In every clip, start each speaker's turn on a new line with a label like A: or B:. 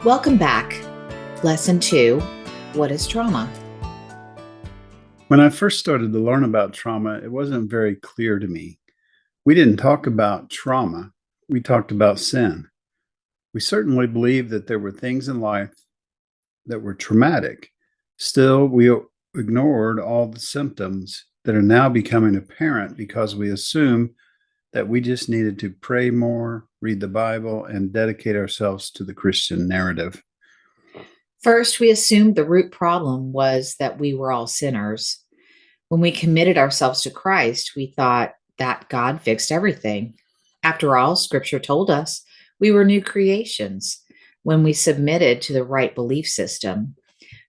A: Welcome back. Lesson 2, what is trauma?
B: When I first started to learn about trauma, it wasn't very clear to me. We didn't talk about trauma, we talked about sin. We certainly believed that there were things in life that were traumatic. Still, we ignored all the symptoms that are now becoming apparent because we assume that we just needed to pray more, read the Bible, and dedicate ourselves to the Christian narrative.
A: First, we assumed the root problem was that we were all sinners. When we committed ourselves to Christ, we thought that God fixed everything. After all, Scripture told us we were new creations when we submitted to the right belief system.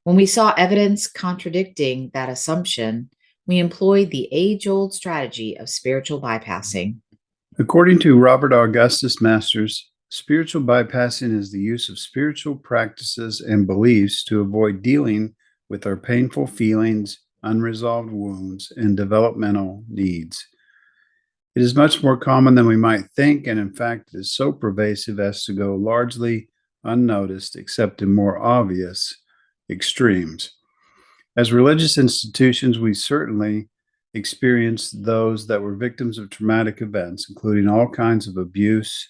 A: When we saw evidence contradicting that assumption, we employed the age old strategy of spiritual bypassing.
B: According to Robert Augustus Masters, spiritual bypassing is the use of spiritual practices and beliefs to avoid dealing with our painful feelings, unresolved wounds, and developmental needs. It is much more common than we might think, and in fact, it is so pervasive as to go largely unnoticed except in more obvious extremes. As religious institutions, we certainly experienced those that were victims of traumatic events, including all kinds of abuse,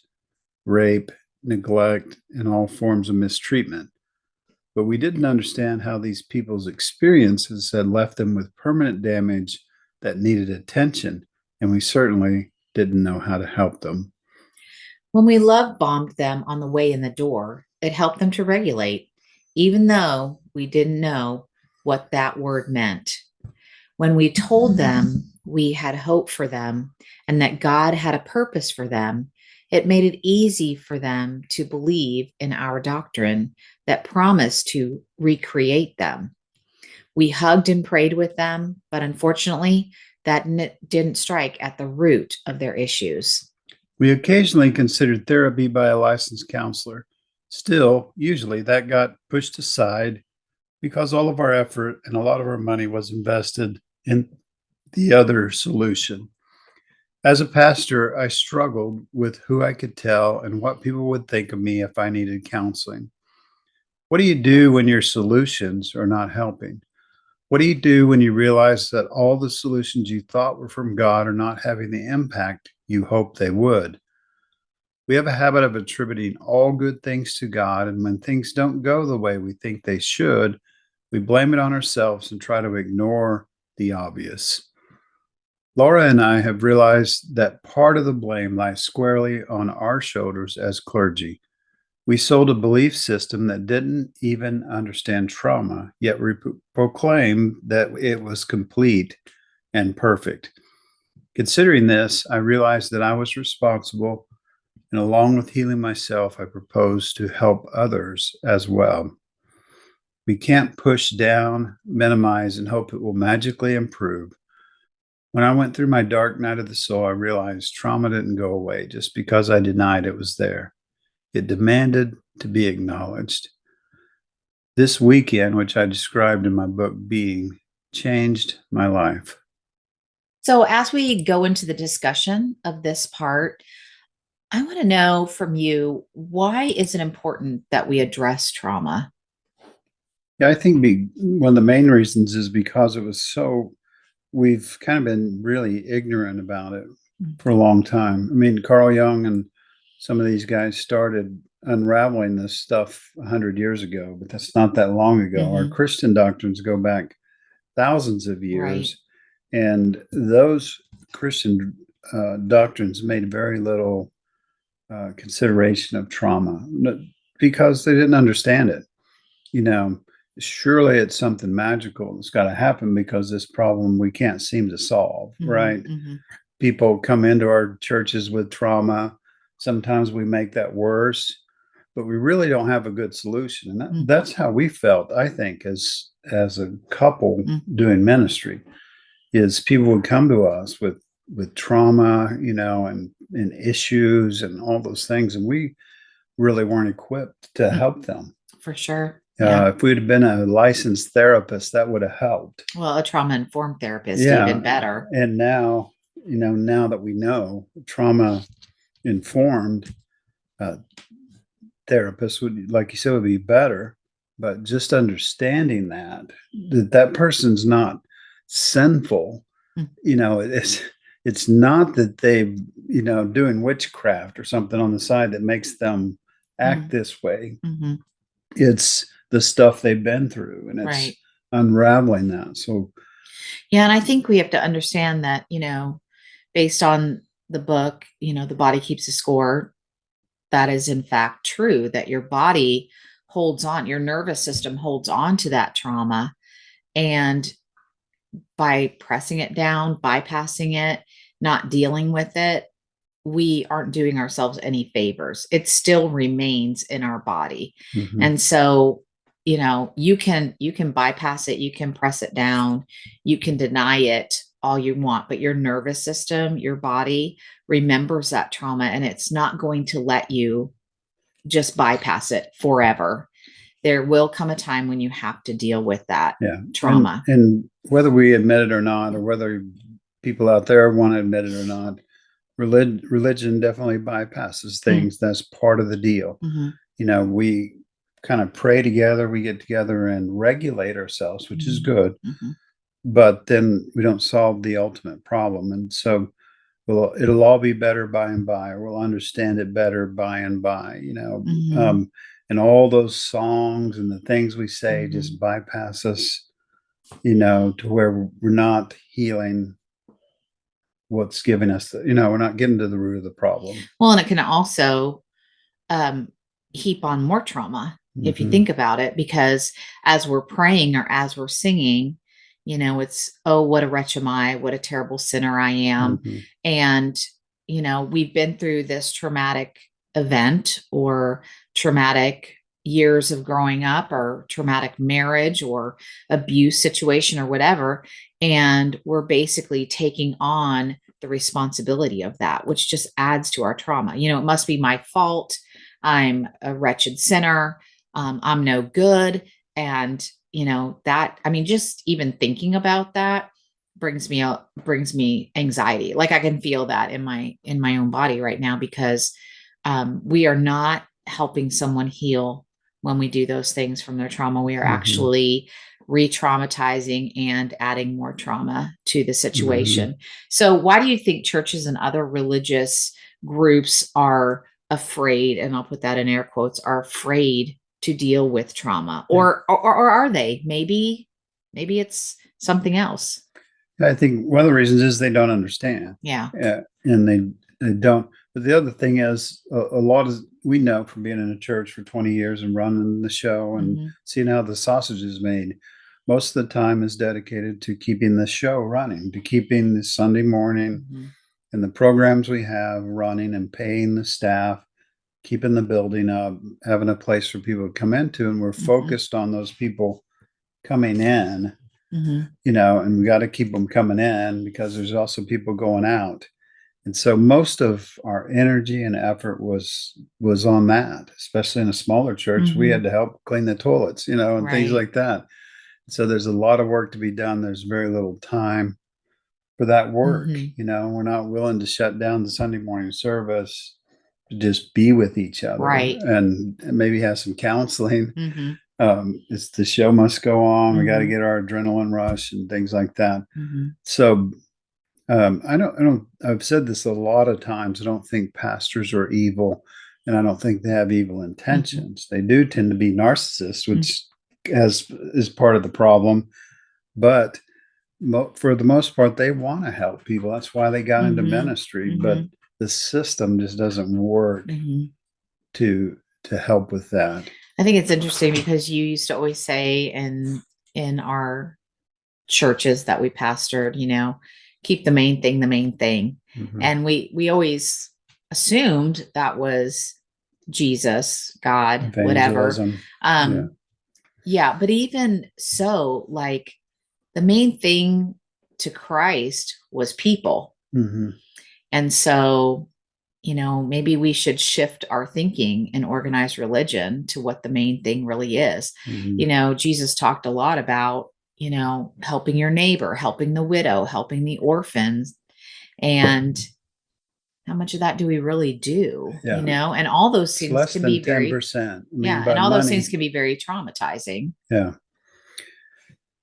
B: rape, neglect, and all forms of mistreatment. But we didn't understand how these people's experiences had left them with permanent damage that needed attention, and we certainly didn't know how to help them.
A: When we love bombed them on the way in the door, it helped them to regulate, even though we didn't know what that word meant. When we told them we had hope for them and that God had a purpose for them, it made it easy for them to believe in our doctrine that promised to recreate them. We hugged and prayed with them, but unfortunately, that didn't strike at the root of their issues.
B: We occasionally considered therapy by a licensed counselor. Still, usually that got pushed aside because all of our effort and a lot of our money was invested in the other solution. As a pastor, I struggled with who I could tell and what people would think of me if I needed counseling. What do you do when your solutions are not helping? What do you do when you realize that all the solutions you thought were from God are not having the impact you hoped they would? We have a habit of attributing all good things to God, and when things don't go the way we think they should, we blame it on ourselves and try to ignore the obvious. Laura and I have realized that part of the blame lies squarely on our shoulders as clergy. We sold a belief system that didn't even understand trauma, yet proclaimed that it was complete and perfect. Considering this, I realized that I was responsible, and along with healing myself, I propose to help others as well. We can't push down, minimize, and hope it will magically improve. When I went through my dark night of the soul, I realized trauma didn't go away just because I denied it was there. It demanded to be acknowledged. This weekend, which I described in my book Being, changed my life.
A: So, as we go into the discussion of this part, I want to know from you, why is it important that we address trauma?
B: Yeah, I think one of the main reasons is because we've kind of been really ignorant about it for a long time. I mean, Carl Jung and some of these guys started unraveling this stuff 100 years ago, but that's not that long ago. Our Christian doctrines go back thousands of
A: Right.
B: years, and those Christian doctrines made very little consideration of trauma because they didn't understand it. You know, surely it's something magical that's got to happen because this problem we can't seem to solve, right? People come into our churches with trauma. Sometimes we make that worse, but we really don't have a good solution. And that's how we felt, I think, as a couple doing ministry, is people would come to us with trauma, and issues and all those things, and we really weren't equipped to help them.
A: For sure. Yeah.
B: If we'd have been a licensed therapist, that would have helped.
A: Well, a trauma-informed therapist,
B: Yeah.
A: even better.
B: And now, now that we know trauma informed, therapist would, like you said, would be better. But just understanding that person's not sinful,
A: Mm.
B: it's not that they, doing witchcraft or something on the side that makes them act
A: Mhm.
B: this way.
A: Mhm.
B: It's the stuff they've been through, and it's
A: Right.
B: unraveling that. So,
A: Yeah, and I think we have to understand that, based on the book, The Body Keeps a Score, that is in fact true, that your body holds on, your nervous system holds on to that trauma. And by pressing it down, bypassing it, not dealing with it, we aren't doing ourselves any favors. It still remains in our body.
B: mhm,
A: And so, you can bypass it, you can press it down, you can deny it all you want, but your nervous system, your body remembers that trauma, and it's not going to let you just bypass it forever. There will come a time when you have to deal with that
B: yeah,
A: trauma.
B: and whether we admit it or not, or whether people out there want to admit it or not, religion definitely bypasses
A: Mm.
B: things. That's part of the deal.
A: Mhm.
B: We kind of pray together, we get together and regulate ourselves, which is
A: Mhm.
B: good,
A: Mhm.
B: but then we don't solve the ultimate problem. And so it'll all be better by and by, or we'll understand it better by and by,
A: Mhm.
B: and all those songs and the things we say
A: Mhm.
B: just bypass us, to where we're not healing what's giving us we're not getting to the root of the problem.
A: Well, and it can also um, heap on more trauma if you
B: Hmm.
A: think about it, because as we're praying or as we're singing, it's, oh, what a wretch am I? What a terrible sinner I am.
B: Hmm.
A: And, we've been through this traumatic event or traumatic years of growing up or traumatic marriage or abuse situation or whatever. And we're basically taking on the responsibility of that, which just adds to our trauma. It must be my fault. I'm a wretched sinner. I'm no good. And, that, I mean, just even thinking about that brings me anxiety. Like I can feel that in my own body right now, because we are not helping someone heal when we do those things from their trauma. We are
B: Hmm.
A: actually re-traumatizing and adding more trauma to the
B: Hmm.
A: situation. So why do you think churches and other religious groups are afraid, and I'll put that in air quotes, are afraid to deal with trauma?
B: Yeah.
A: Or are they? Maybe it's something else.
B: I think one of the reasons is they don't understand.
A: Yeah.
B: And they don't. But the other thing is, a lot of we know from being in a church for 20 years and running the show and
A: Mhm.
B: seeing how the sausage is made. Most of the time is dedicated to keeping the show running, to keeping the Sunday morning
A: Mhm.
B: and the programs we have running and paying the staff, keeping the building up, having a place for people to come into. And we're
A: Mhm.
B: focused on those people coming in,
A: Mhm.
B: and we got to keep them coming in because there's also people going out. And so most of our energy and effort was on that, especially in a smaller church. We had
A: Mhm.
B: to help clean the toilets, and things
A: Right.
B: like that. So there's a lot of work to be done. There's very little time for that work.
A: Mhm.
B: We're not willing to shut down the Sunday morning service to just be with each other
A: Right.
B: and maybe have some counseling.
A: Mhm.
B: It's the show must go on. We got to
A: Mhm.
B: get our adrenaline rush and things like that.
A: Mhm.
B: So I've said this a lot of times. I don't think pastors are evil, and I don't think they have evil
A: Mhm.
B: intentions. They do tend to be narcissists,
A: Mm.
B: which is part of the problem. But for the most part, they want to help people. That's why they got into
A: Mhm.
B: ministry. But
A: Mhm.
B: the system just doesn't work
A: Mhm.
B: to help with that.
A: I think it's interesting because you used to always say in our churches that we pastored, keep the main thing the main thing.
B: Hmm.
A: And we always assumed that was Jesus, God, whatever.
B: Evangelism. Yeah.
A: Um, yeah, but even so, like the main thing to Christ was people.
B: Hmm.
A: And so, maybe we should shift our thinking and organize religion to what the main thing really is.
B: Hmm.
A: Jesus talked a lot about, helping your neighbor, helping the widow, helping the orphans. And how much of that do we really do?
B: Yeah.
A: And all those
B: It's
A: things
B: less
A: can
B: than
A: be very,
B: 10%. I mean,
A: yeah,
B: by
A: and all those things
B: money.
A: can be very traumatizing.
B: Yeah.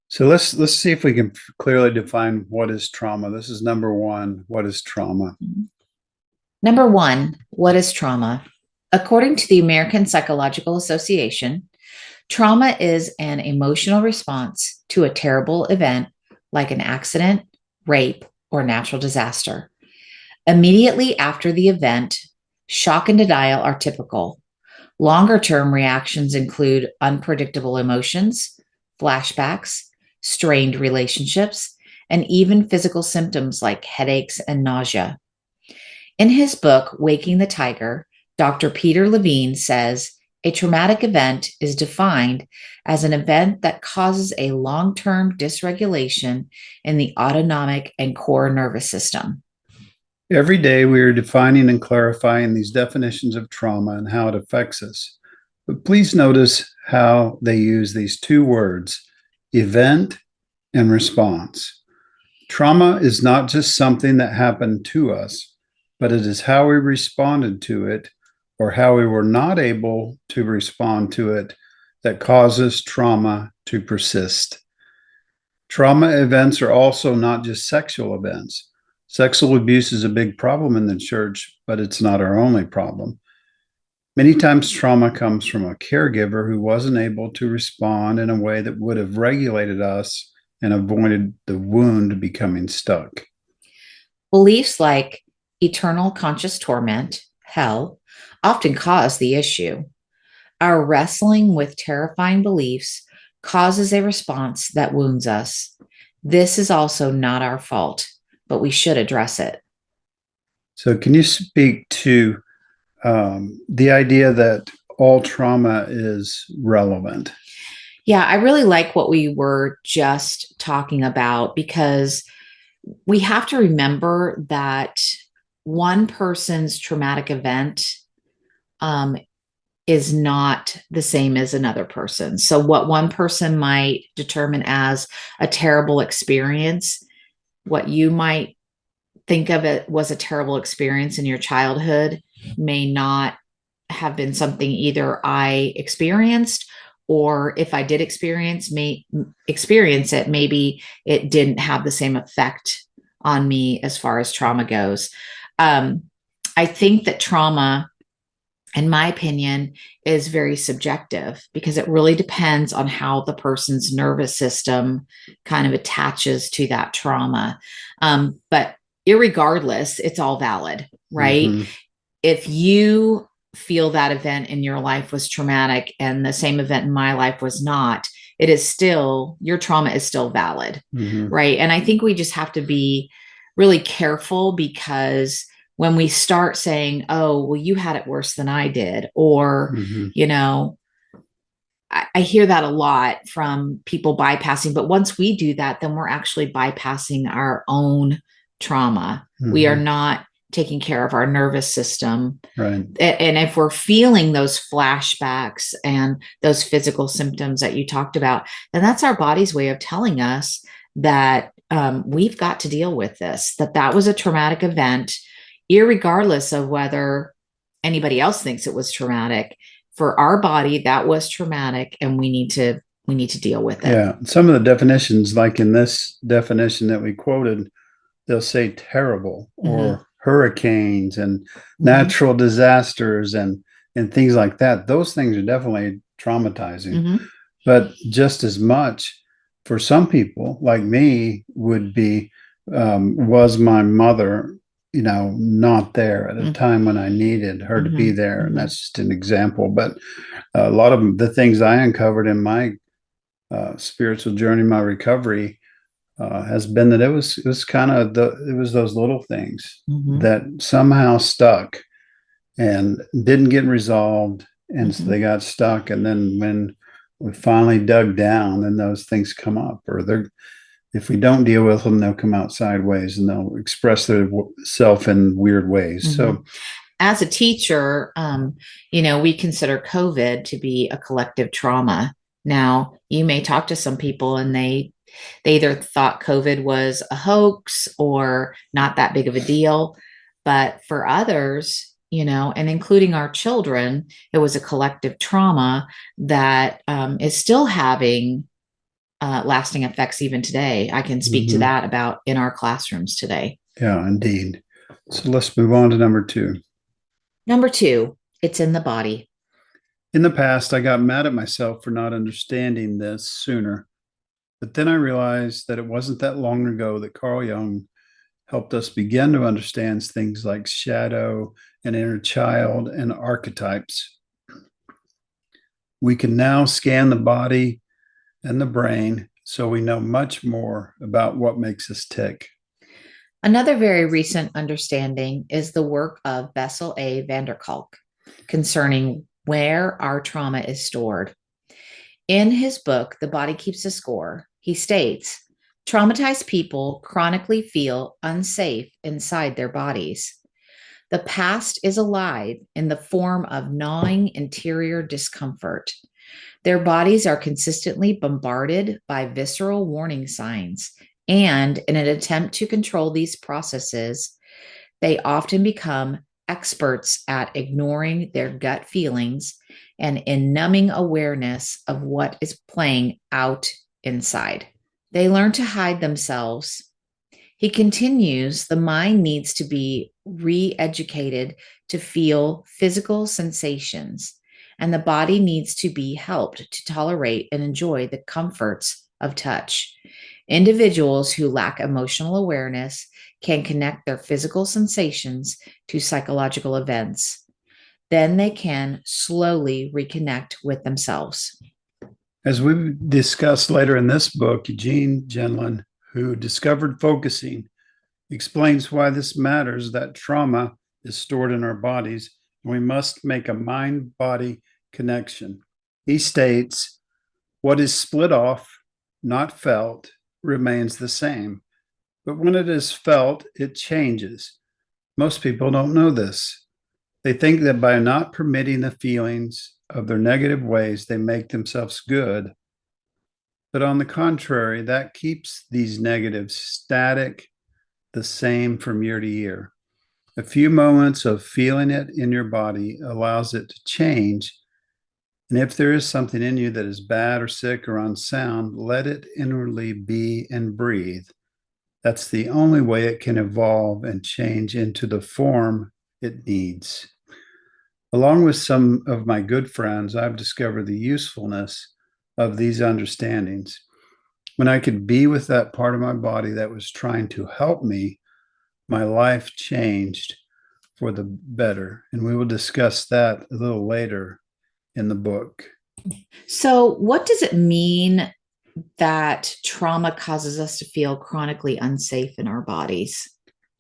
B: So let's see if we can clearly define what is trauma. This is number one. What is trauma?
A: Number one, what is trauma? According to the American Psychological Association, trauma is an emotional response to a terrible event like an accident, rape, or natural disaster. Immediately after the event, shock and denial are typical. Longer term reactions include unpredictable emotions, flashbacks, strained relationships, and even physical symptoms like headaches and nausea. In his book, Waking the Tiger, Dr. Peter Levine says a traumatic event is defined as an event that causes a long term dysregulation in the autonomic and core nervous system.
B: Every day we are defining and clarifying these definitions of trauma and how it affects us. But please notice how they use these two words, event and response. Trauma is not just something that happened to us, but it is how we responded to it or how we were not able to respond to it that causes trauma to persist. Trauma events are also not just sexual events. Sexual abuse is a big problem in the church, but it's not our only problem. Many times, trauma comes from a caregiver who wasn't able to respond in a way that would have regulated us and avoided the wound becoming stuck.
A: Beliefs like eternal conscious torment, hell, often cause the issue. Our wrestling with terrifying beliefs causes a response that wounds us. This is also not our fault, but we should address it.
B: So, can you speak to the idea that all trauma is relevant?
A: Yeah, I really like what we were just talking about because we have to remember that one person's traumatic event um, is not the same as another person. So, what one person might determine as a terrible experience, what you might think of it was a terrible experience in your childhood may not have been something either I experienced or if I did experience it, maybe it didn't have the same effect on me as far as trauma goes. Um, I think that trauma, in my opinion, is very subjective because it really depends on how the person's nervous system kind of attaches to that trauma. But irregardless, it's all valid, right?
B: Mm-hmm.
A: If you feel that event in your life was traumatic and the same event in my life was not, it is still, your trauma is still valid,
B: Mm-hmm.
A: right? And I think we just have to be really careful because when we start saying, oh, well, you had it worse than I did, or,
B: Mm-hmm.
A: I hear that a lot from people bypassing, but once we do that, then we're actually bypassing our own trauma.
B: Mm-hmm.
A: We are not taking care of our nervous system.
B: Right.
A: And if we're feeling those flashbacks and those physical symptoms that you talked about, then that's our body's way of telling us that we've got to deal with this, that was a traumatic event, irregardless of whether anybody else thinks it was traumatic. For our body, that was traumatic, and we need to deal with it.
B: Yeah. Some of the definitions, like in this definition that we quoted, they'll say terrible or hurricanes and natural disasters and things like that. Those things are definitely traumatizing. But just as much for some people like me would be was my mother, not there at a time when I needed her to be there. And that's just an example. But a lot of the things I uncovered in my spiritual journey, my recovery, has been that it was kind of it was those little things that somehow stuck and didn't get resolved, and so they got stuck. And then when we finally dug down, then those things come up, or if we don't deal with them, they'll come out sideways and they'll express themselves in weird ways. So,
A: as a teacher, we consider COVID to be a collective trauma. Now, you may talk to some people and they either thought COVID was a hoax or not that big of a deal. But for others, and including our children, it was a collective trauma that is still having lasting effects even today. I can speak to
B: Mhm.
A: that about in our classrooms today.
B: Yeah, indeed. So let's move on to number two.
A: Number two, it's in the body.
B: In the past, I got mad at myself for not understanding this sooner, but then I realized that it wasn't that long ago that Carl Jung helped us begin to understand things like shadow and inner child and archetypes. We can now scan the body and the brain so we know much more about what makes us tick.
A: Another very recent understanding is the work of Bessel A. van der Kolk concerning where our trauma is stored. In his book, The Body Keeps a Score, he states traumatized people chronically feel unsafe inside their bodies. The past is alive in the form of gnawing interior discomfort. Their bodies are consistently bombarded by visceral warning signs, and in an attempt to control these processes, they often become experts at ignoring their gut feelings and in numbing awareness of what is playing out inside. They learn to hide themselves. He continues, the mind needs to be re educated to feel physical sensations, and the body needs to be helped to tolerate and enjoy the comforts of touch. Individuals who lack emotional awareness can connect their physical sensations to psychological events. Then they can slowly reconnect with themselves.
B: As we discussed later in this book, Eugene Genlin, who discovered focusing, explains why this matters that trauma is stored in our bodies and we must make a mind body connection. He states, what is split off, not felt, remains the same. But when it is felt, it changes. Most people don't know this. They think that by not permitting the feelings of their negative ways, they make themselves good. But on the contrary, that keeps these negatives static, the same from year to year. A few moments of feeling it in your body allows it to change. And if there is something in you that is bad or sick or unsound, let it inwardly be and breathe. That's the only way it can evolve and change into the form it needs. Along with some of my good friends, I've discovered the usefulness of these understandings. When I could be with that part of my body that was trying to help me, my life changed for the better. And we will discuss that a little later in the book.
A: So, what does it mean that trauma causes us to feel chronically unsafe in our bodies?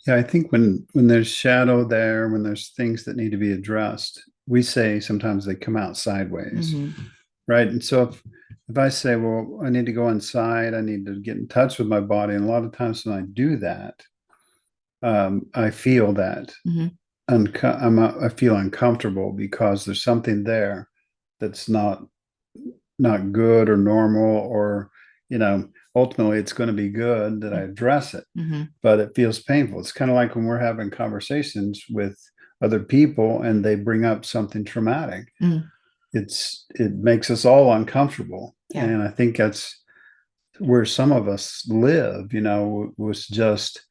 B: Yeah, I think when there's shadow there, when there's things that need to be addressed, we say sometimes they come out sideways, right? And so if I say, well, I need to go inside, I need to get in touch with my body, and a lot of times when I do that, I feel that
A: Mm-hmm.
B: I feel uncomfortable because there's something there that's not good or normal, or ultimately it's going to be good that I address it,
A: Mm-hmm.
B: but it feels painful. It's kind of like when we're having conversations with other people and they bring up something traumatic.
A: Mm.
B: It makes us all uncomfortable,
A: Yeah.
B: and I think that's where some of us live. Was just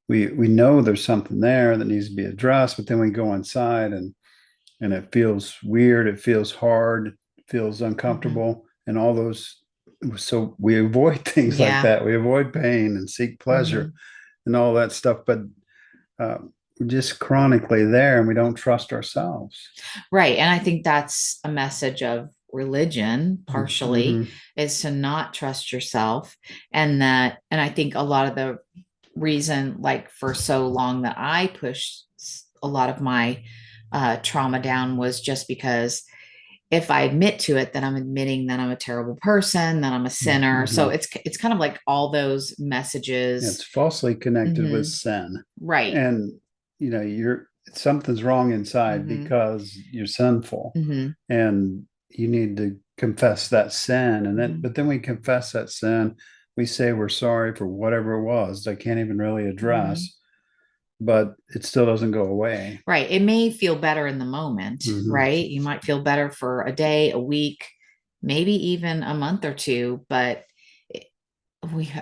B: we know there's something there that needs to be addressed, but then we go inside and it feels weird, it feels hard, it feels
A: Mm-hmm.
B: uncomfortable, and all those. So we avoid things like
A: Yeah.
B: that. We avoid pain and seek
A: Mm-hmm.
B: pleasure and all that stuff, but we're just chronically there and we don't trust ourselves.
A: Right. And I think that's a message of religion, partially,
B: Mm-hmm.
A: is to not trust yourself. And I think a lot of the reason, like for so long, that I pushed a lot of my trauma down was just because if I admit to it, then I'm admitting that I'm a terrible person, that I'm a sinner. So
B: Mm-hmm.
A: it's kind of like all those
B: It's
A: messages.
B: falsely connected with
A: Hmm.
B: sin,
A: Right.
B: and you're something's wrong inside
A: Hmm.
B: because you're sinful,
A: Hmm.
B: and you need to confess that sin. And then,
A: Hmm.
B: but then we confess that sin. We say we're sorry for whatever it was. I can't even really
A: Hmm.
B: address. but it still doesn't go away.
A: Right. It may feel better in the moment,
B: Mhm.
A: right? You might feel better for a day, a week, maybe even a month or two, but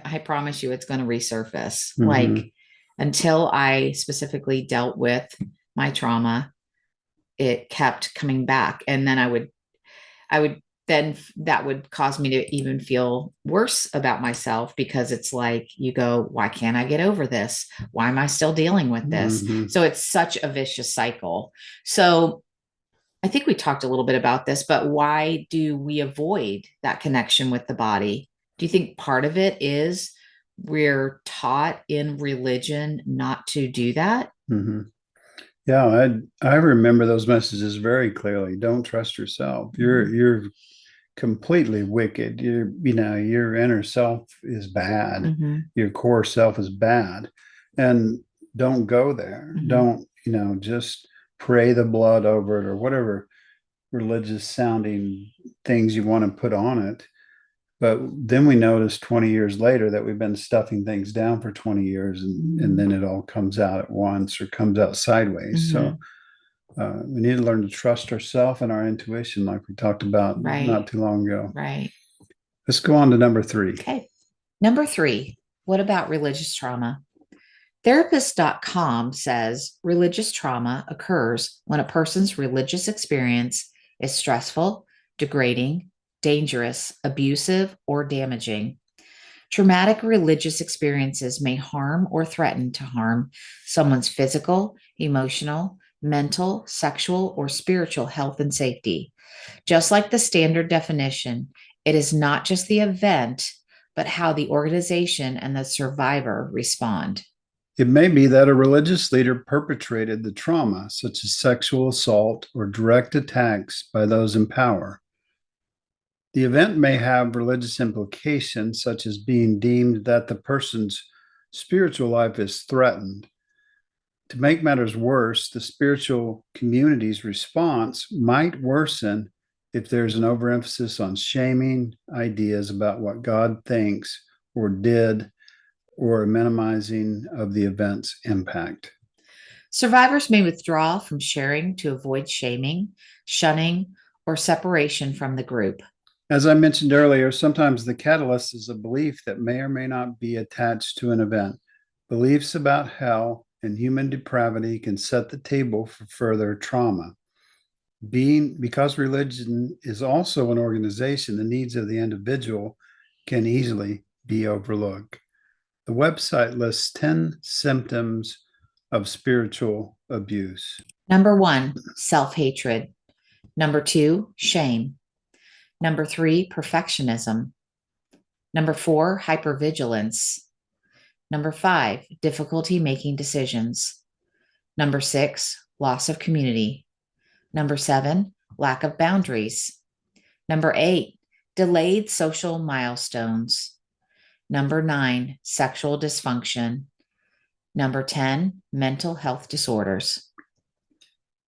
A: I promise you it's going to resurface. Like
B: Mhm.
A: until I specifically dealt with my trauma, it kept coming back. And then I would then that would cause me to even feel worse about myself because it's like you go, why can't I get over this? Why am I still dealing with this?
B: Mhm.
A: So it's such a vicious cycle. So I think we talked a little bit about this, but why do we avoid that connection with the body? Do you think part of it is we're taught in religion not to do that?
B: Mhm. Yeah, I remember those messages very clearly. Don't trust yourself.
A: Mhm.
B: You're completely wicked. Your inner self is bad.
A: Mhm.
B: Your core self is bad. And don't go there.
A: Mhm.
B: Don't, just pray the blood over it or whatever religious sounding things you want to put on it. But then we notice 20 years later that we've been stuffing things down for 20 years and
A: Mhm.
B: then it all comes out at once or comes out sideways. So
A: Mhm.
B: we need to learn to trust ourselves and our intuition, like we talked about not
A: Right.
B: too long ago.
A: Right.
B: Let's go on to number three.
A: Okay. Number three, what about religious trauma? Therapist.com says religious trauma occurs when a person's religious experience is stressful, degrading, dangerous, abusive, or damaging. Traumatic religious experiences may harm or threaten to harm someone's physical, emotional, mental, sexual, or spiritual health and safety. Just like the standard definition, it is not just the event, but how the organization and the survivor respond.
B: It may be that a religious leader perpetrated the trauma, such as sexual assault or direct attacks by those in power. The event may have religious implications, such as being deemed that the person's spiritual life is threatened. To make matters worse, the spiritual community's response might worsen if there's an overemphasis on shaming ideas about what God thinks or did, or a minimizing of the event's impact.
A: Survivors may withdraw from sharing to avoid shaming, shunning, or separation from the group.
B: As I mentioned earlier, sometimes the catalyst is a belief that may or may not be attached to an event. Beliefs about hell and human depravity can set the table for further trauma. Because religion is also an organization, the needs of the individual can easily be overlooked. The website lists 10 symptoms of spiritual abuse.
A: Number one, self hatred. Number two, shame. Number three, perfectionism. Number four, hypervigilance. Number five, difficulty making decisions. Number six, loss of community. Number seven, lack of boundaries. Number eight, delayed social milestones. Number nine, sexual dysfunction. Number 10, mental health disorders.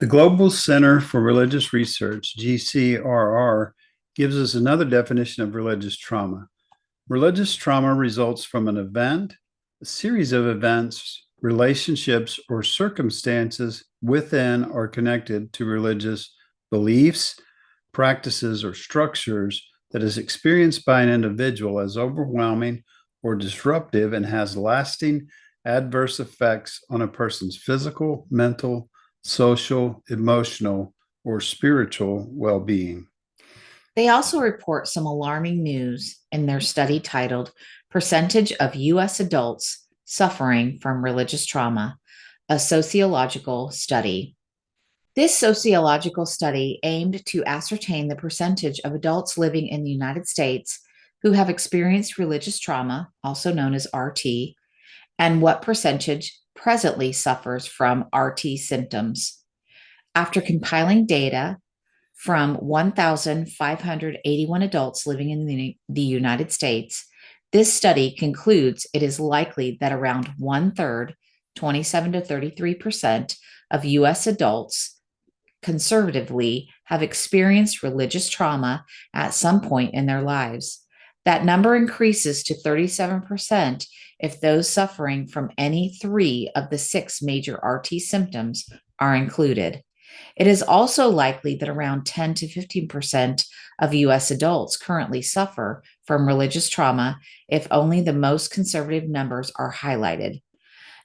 B: The Global Center for Religious Research, GCRR, gives us another definition of religious trauma. Religious trauma results from an event, a series of events, relationships, or circumstances within or connected to religious beliefs, practices, or structures that is experienced by an individual as overwhelming or disruptive and has lasting adverse effects on a person's physical, mental, social, emotional, or spiritual well being.
A: They also report some alarming news in their study titled Percentage of U.S. Adults Suffering from Religious Trauma, a Sociological Study. This sociological study aimed to ascertain the percentage of adults living in the United States who have experienced religious trauma, also known as RT, and what percentage presently suffers from RT symptoms. After compiling data from 1,581 adults living in the United States, this study concludes it is likely that around one third, 27 to 33% of US adults conservatively have experienced religious trauma at some point in their lives. That number increases to 37% if those suffering from any 3 of the 6 major RT symptoms are included. It is also likely that around 10 to 15% of US adults currently suffer from religious trauma if only the most conservative numbers are highlighted.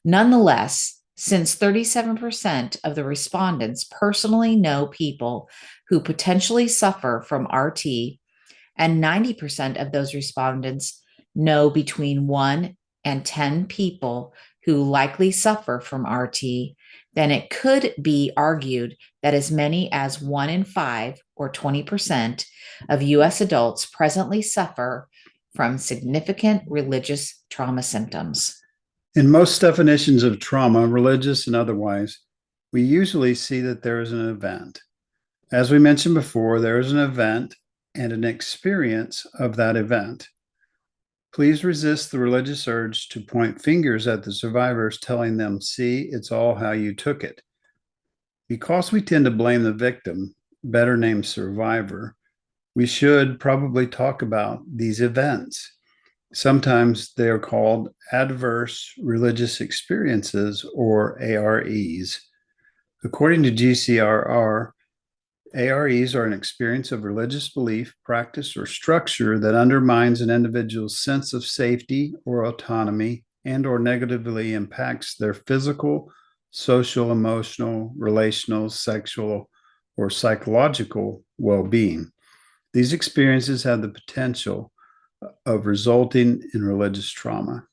A: Nonetheless, since 37% of the respondents personally know people who potentially suffer from RT, and 90% of those respondents know between 1 and 10 people who likely suffer from RT, then it could be argued that as many as 1 in 5 or 20% of US adults presently suffer from significant religious trauma symptoms.
B: In most definitions of trauma, religious and otherwise, we usually see that there is an event. As we mentioned before, there is an event and an experience of that event. Please resist the religious urge to point fingers at the survivors, telling them, see, it's all how you took it. Because we tend to blame the victim, better named survivor, we should probably talk about these events. Sometimes they are called adverse religious experiences, or AREs. According to GCRR, AREs are an experience of religious belief, practice, or structure that undermines an individual's sense of safety or autonomy and or negatively impacts their physical, social, emotional, relational, sexual, or psychological well-being. These experiences have the potential of resulting in religious trauma.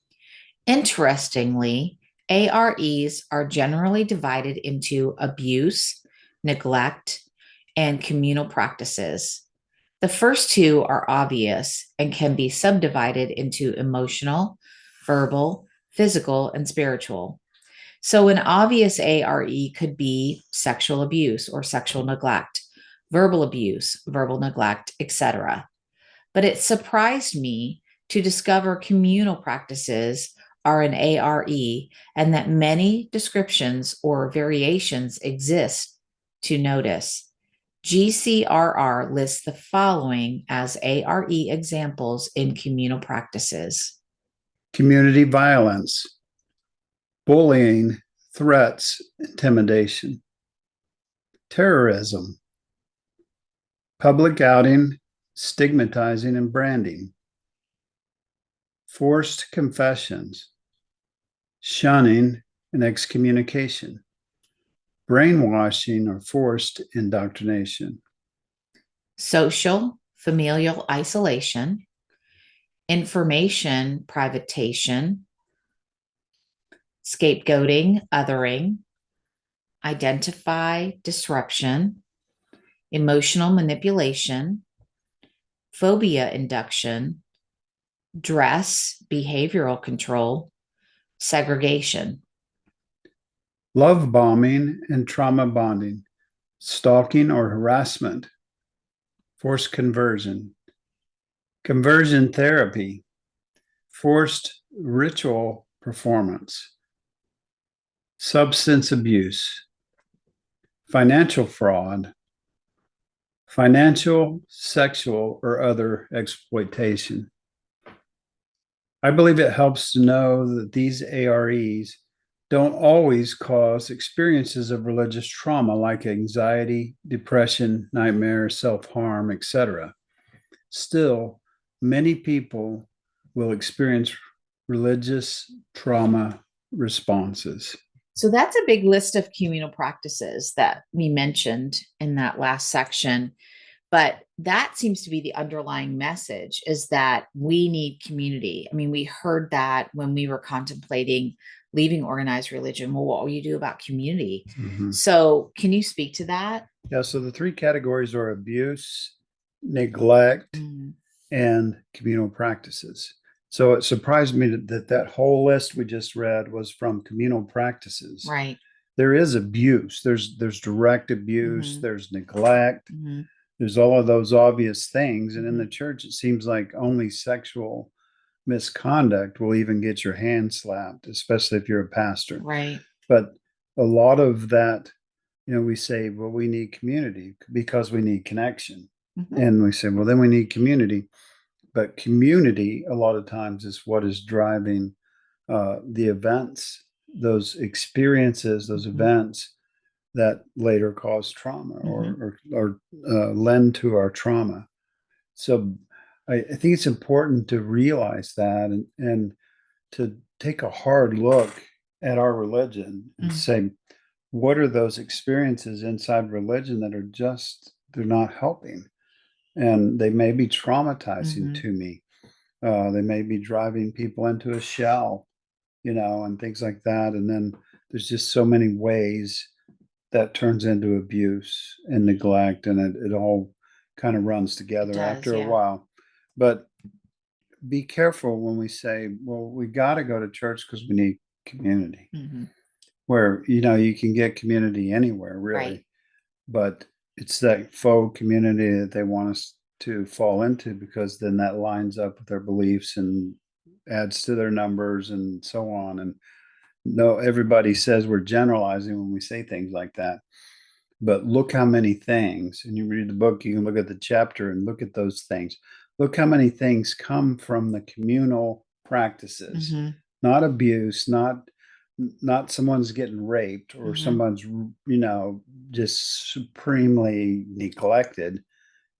A: Interestingly, AREs are generally divided into abuse, neglect, and communal practices. The first 2 are obvious and can be subdivided into emotional, verbal, physical, and spiritual. So, an obvious ARE could be sexual abuse or sexual neglect, verbal abuse, verbal neglect, etc. But it surprised me to discover communal practices are an ARE and that many descriptions or variations exist to notice. GCRR lists the following as ARE examples in communal practices:
B: community violence, bullying, threats, intimidation, terrorism, public outing, stigmatizing, and branding, forced confessions, shunning and excommunication, brainwashing or forced indoctrination,
A: social, familial isolation, information privatization, scapegoating, othering, identify disruption, emotional manipulation, phobia induction, dress, behavioral control, segregation,
B: love bombing and trauma bonding, stalking or harassment, forced conversion, conversion therapy, forced ritual performance, substance abuse, financial fraud, financial, sexual, or other exploitation. I believe it helps to know that these AREs don't always cause experiences of religious trauma like anxiety, depression, nightmares, self-harm, etc. Still, many people will experience religious trauma responses.
A: So that's a big list of communal practices that we mentioned in that last section. But that seems to be the underlying message, is that we need community. I mean, we heard that when we were contemplating leaving organized religion. Well, what will you do about community?
B: Mm-hmm.
A: So can you speak to that?
B: Yeah, so the 3 categories are abuse, neglect, and communal practices. So it surprised me that whole list we just read was from communal practices.
A: Right.
B: There is abuse. There's direct abuse. There's neglect. There's all of those obvious things. And in the church, it seems like only sexual misconduct will even get your hand slapped, especially if you're a pastor.
A: Right.
B: But a lot of that, we say, well, we need community because we need connection. And we say, well, then we need community. But community, a lot of times, is what is driving the events, those experiences, those
A: Mhm.
B: events that later cause trauma
A: Mhm.
B: or lend to our trauma. So I think it's important to realize that and to take a hard look at our religion and
A: Mm.
B: say, what are those experiences inside religion that are just, they're not helping? And they may be traumatizing
A: Mhm.
B: to me. They may be driving people into a shell, and things like that. And then there's just so many ways that turns into abuse and neglect, and it all kind of runs
A: It
B: together
A: does,
B: after a
A: yeah.
B: while. But be careful when we say, well, we got to go to church because we need community,
A: Mhm.
B: where, you can get community anywhere,
A: Right.
B: really. But it's that faux community that they want us to fall into because then that lines up with their beliefs and adds to their numbers and so on. And no, everybody says we're generalizing when we say things like that. But look how many things, and you read the book, you can look at the chapter and look at those things. Look how many things come from the communal practices,
A: Mhm.
B: not abuse, not someone's getting raped or
A: Mhm.
B: someone's, just supremely neglected.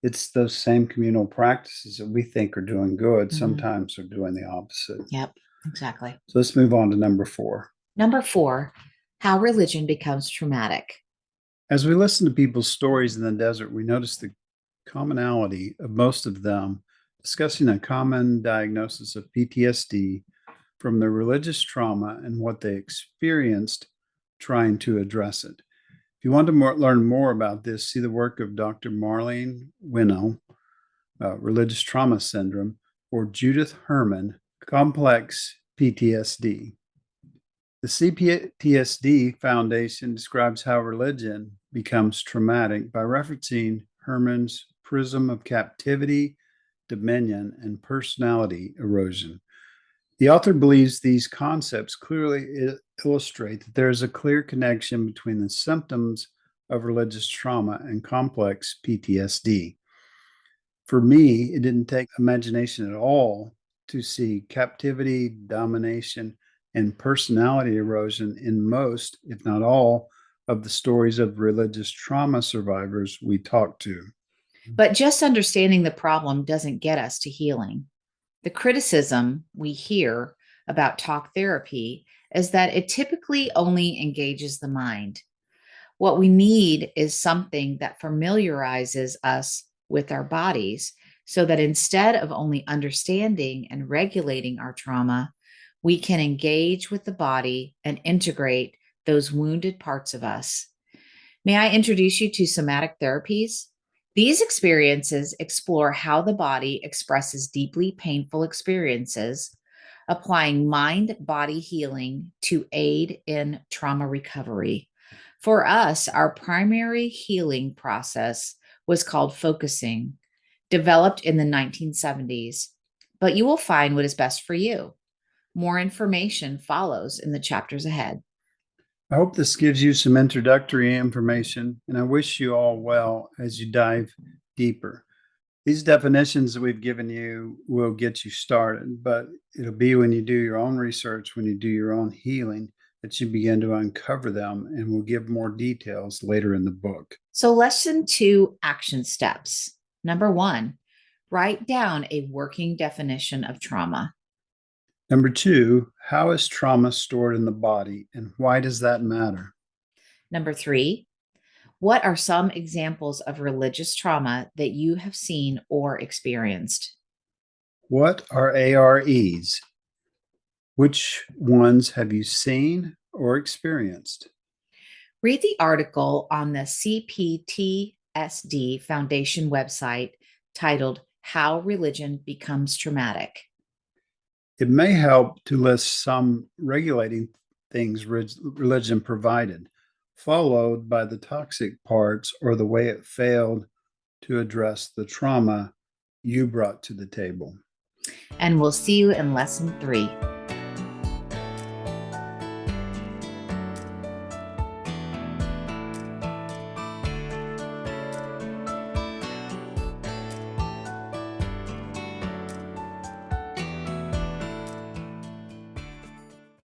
B: It's those same communal practices that we think are doing good,
A: Mhm.
B: sometimes are doing the opposite.
A: Yep, exactly.
B: So let's move on to number 4.
A: Number 4, how religion becomes traumatic.
B: As we listen to people's stories in the desert, we notice the commonality of most of them discussing a common diagnosis of PTSD from their religious trauma and what they experienced trying to address it. If you want to learn more about this, see the work of Dr. Marlene Winnow, Religious Trauma Syndrome, or Judith Herman, Complex PTSD. The CPTSD Foundation describes how religion becomes traumatic by referencing Herman's prism of captivity, dominion, and personality erosion. The author believes these concepts clearly illustrate that there is a clear connection between the symptoms of religious trauma and complex PTSD. For me, it didn't take imagination at all to see captivity, domination, and personality erosion in most, if not all, of the stories of religious trauma survivors we talked to.
A: But just understanding the problem doesn't get us to healing. The criticism we hear about talk therapy is that it typically only engages the mind. What we need is something that familiarizes us with our bodies so that instead of only understanding and regulating our trauma, we can engage with the body and integrate those wounded parts of us. May I introduce you to somatic therapies? These experiences explore how the body expresses deeply painful experiences, applying mind body healing to aid in trauma recovery. For us, our primary healing process was called focusing, developed in the 1970s, but you will find what is best for you. More information follows in the chapters ahead.
B: I hope this gives you some introductory information, and I wish you all well as you dive deeper. These definitions that we've given you will get you started, but it'll be when you do your own research, when you do your own healing, that you begin to uncover them, and we'll give more details later in the book.
A: So, lesson 2 action steps. Number 1, write down a working definition of trauma.
B: Number 2, how is trauma stored in the body, and why does that matter?
A: Number 3, what are some examples of religious trauma that you have seen or experienced?
B: What are AREs? Which ones have you seen or experienced?
A: Read the article on the CPTSD Foundation website titled How Religion Becomes Traumatic.
B: It may help to list some regulating things religion provided, followed by the toxic parts or the way it failed to address the trauma you brought to the table.
A: And we'll see you in lesson 3.